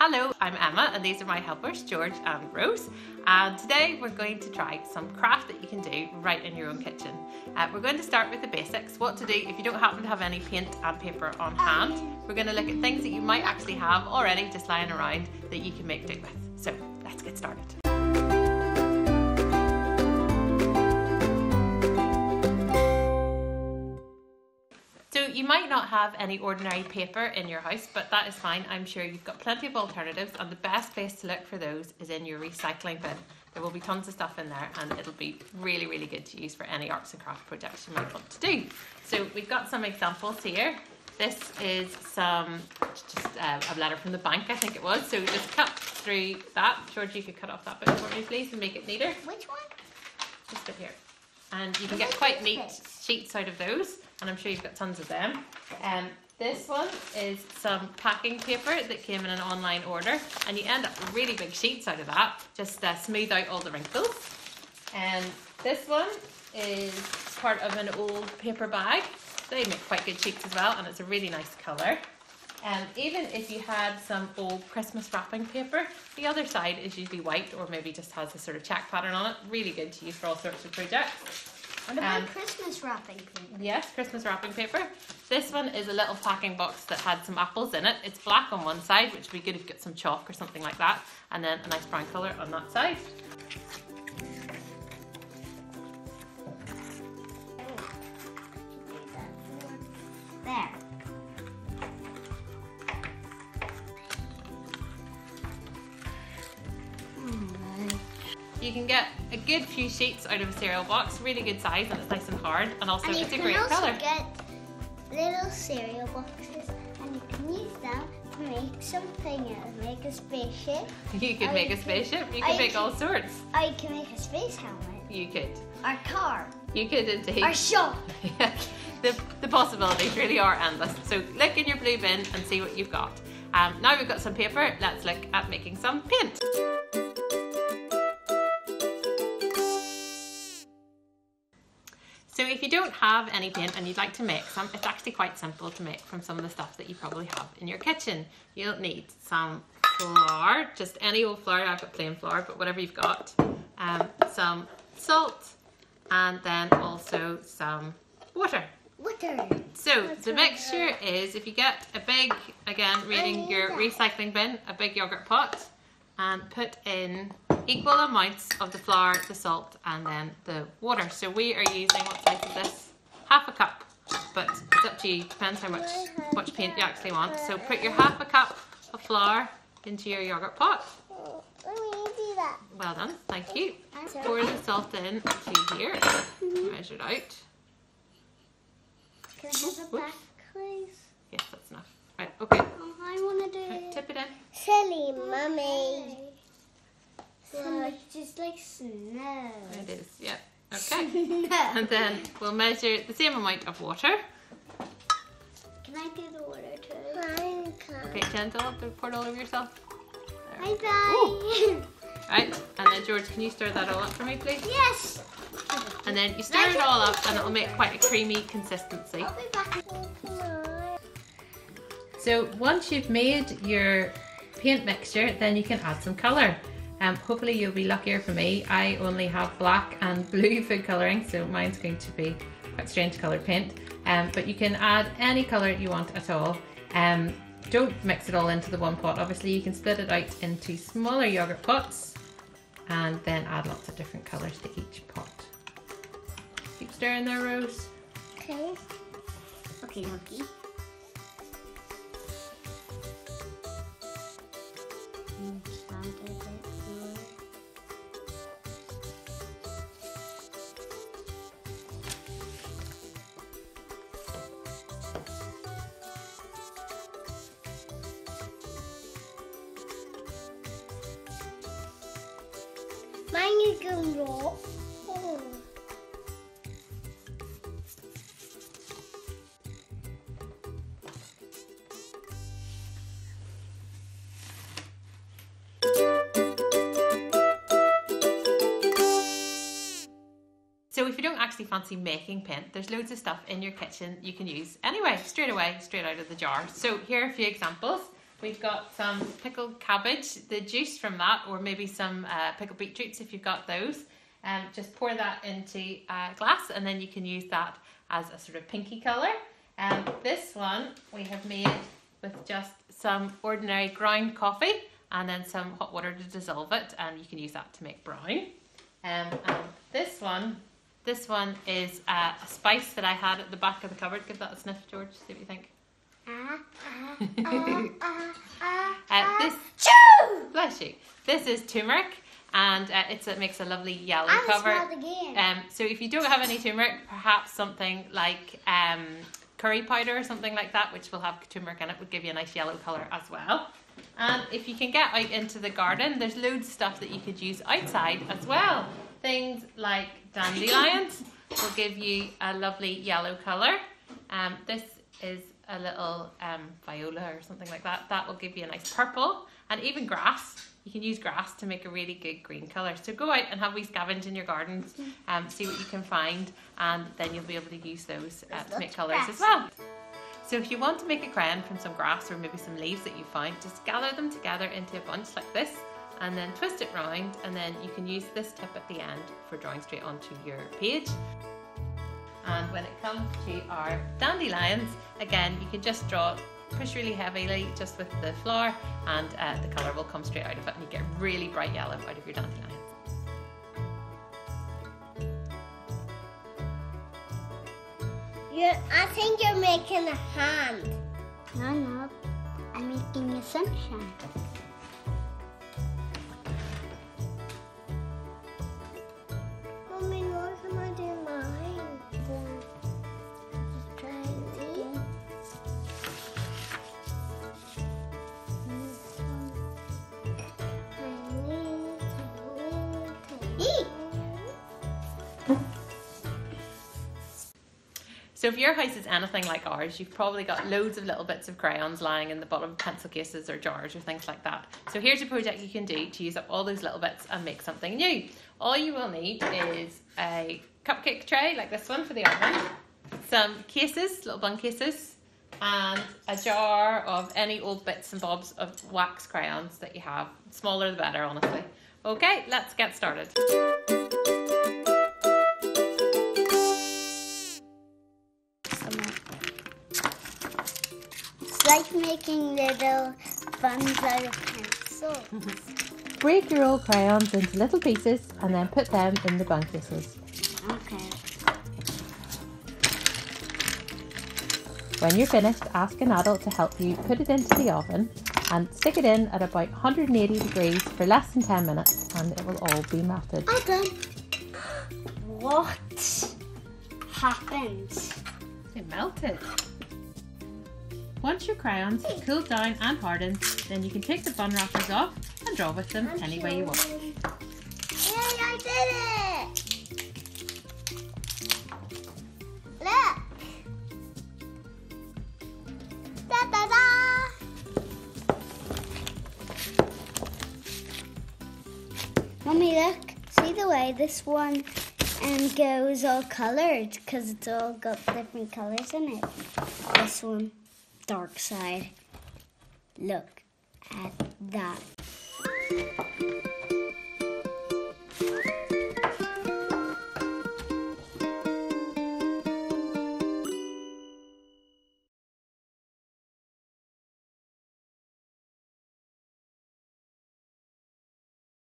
Hello, I'm Emma and these are my helpers, George and Rose. And today we're going to try some craft that you can do right in your own kitchen. We're going to start with the basics, what to do if you don't happen to have any paint and paper on hand. We're going to look at things that you might actually have already just lying around that you can make do with. So let's get started. So you might not have any ordinary paper in your house, but that is fine. I'm sure you've got plenty of alternatives, and the best place to look for those is in your recycling bin. There will be tons of stuff in there and it'll be really, really good to use for any arts and craft projects you might want to do. So we've got some examples here. This is just a letter from the bank, I think it was. So just cut through that. George, you could cut off that bit for me, please, and make it neater. Which one? Just bit here. And you can get quite neat sheets out of those, and I'm sure you've got tons of them. This one is some packing paper that came in an online order, and you end up with really big sheets out of that, just smooth out all the wrinkles. And this one is part of an old paper bag. They make quite good sheets as well, and it's a really nice colour. And even if you had some old Christmas wrapping paper, the other side is usually white or maybe just has a sort of check pattern on it. Really good to use for all sorts of projects. What about Christmas wrapping paper? Yes, Christmas wrapping paper. This one is a little packing box that had some apples in it. It's black on one side, which would be good if you get some chalk or something like that, and then a nice brown colour on that side. There. You can get a good few sheets out of a cereal box, really good size, and it's nice and hard, and also it's a great colour. And you can also get little cereal boxes, and you can use them to make something else, make a spaceship. You could make a spaceship, you could make all sorts. I can make a space helmet. You could. Our car. You could indeed. Our shop. The possibilities really are endless. So look in your blue bin and see what you've got. Now we've got some paper, let's look at making some paint. So if you don't have any paint and you'd like to make some, it's actually quite simple to make from some of the stuff that you probably have in your kitchen. You'll need some flour, just any old flour. I've got plain flour, but whatever you've got. Some salt, and then also some water. So the mixture is, if you get a big, again reading your recycling bin, a big yogurt pot, and put in equal amounts of the flour, the salt, and then the water. So we are using, what size is this? Half a cup, but it's up to you, depends how much paint you actually want. So put your half a cup of flour into your yogurt pot. Well done, thank you. Pour the salt in to here, measure it out. Can I have the back, please? Yes, that's enough. Right, okay. Oh, I want to do Right, it. tip it in. Silly mummy. So it's just like snow. It is, yeah. Okay. And then we'll measure the same amount of water. Can I do the water too? Okay, gentle, don't pour it all over yourself. Bye bye. Right, and then George, can you stir that all up for me, please? Yes. And then you stir it all up and it'll make quite a creamy consistency. I'll be back. So once you've made your paint mixture, then you can add some colour. Hopefully you'll be luckier for me. I only have black and blue food colouring, so mine's going to be quite strange coloured paint. But you can add any colour you want at all. Don't mix it all into the one pot. Obviously you can split it out into smaller yogurt pots and then add lots of different colours to each pot. Keep stirring there, Rose. Okay. Okay, monkey. Mine is going raw. Oh. So if you don't actually fancy making paint, there's loads of stuff in your kitchen you can use anyway, straight away, straight out of the jar. So here are a few examples. we've got some pickled cabbage, the juice from that, or maybe some pickled beetroots if you've got those. Just pour that into a glass, and then you can use that as a sort of pinky colour. This one we have made with just some ordinary ground coffee and then some hot water to dissolve it, and you can use that to make brown. And this one is a spice that I had at the back of the cupboard. Give that a sniff, George, see what you think. Bless you. This is turmeric, and it makes a lovely yellow cover. So if you don't have any turmeric, perhaps something like curry powder or something like that, which will have turmeric in it, would give you a nice yellow colour as well. And if you can get out into the garden, there's loads of stuff that you could use outside as well. Things like dandelions will give you a lovely yellow colour. This is a little viola or something like that. That will give you a nice purple. And even grass, you can use grass to make a really good green colour. So go out and have wee scavenge in your gardens, see what you can find, and then you'll be able to use those to make colours as well. So if you want to make a crayon from some grass or maybe some leaves that you find, just gather them together into a bunch like this, and then twist it round, and then you can use this tip at the end for drawing straight onto your page. And when it comes to our dandelions, again, you can just push really heavily just with the flour, and the colour will come straight out of it, and you get really bright yellow out of your dandelions. I think you're making a hand. No, I'm making a sunshine. Mommy, what am I doing mine? Just try it again. So if your house is anything like ours, you've probably got loads of little bits of crayons lying in the bottom of pencil cases or jars or things like that. So here's a project you can do to use up all those little bits and make something new. All you will need is a cupcake tray like this one for the oven, some cases, little bun cases, and a jar of any old bits and bobs of wax crayons that you have. The smaller the better, honestly. Okay, let's get started. It's like making little buns out of pencils. Break your old crayons into little pieces and then put them in the bun cases. Okay. When you're finished, ask an adult to help you put it into the oven and stick it in at about 180 degrees for less than 10 minutes, and it will all be melted. Okay. What happened? It melted. Once your crayons have cooled down and hardened, then you can take the bun wrappers off and draw with them any way you want. Yay, I did it! Look! Da da da! Mummy, look. See the way this one goes all coloured, because it's all got different colours in it. This one, dark side. Look at that.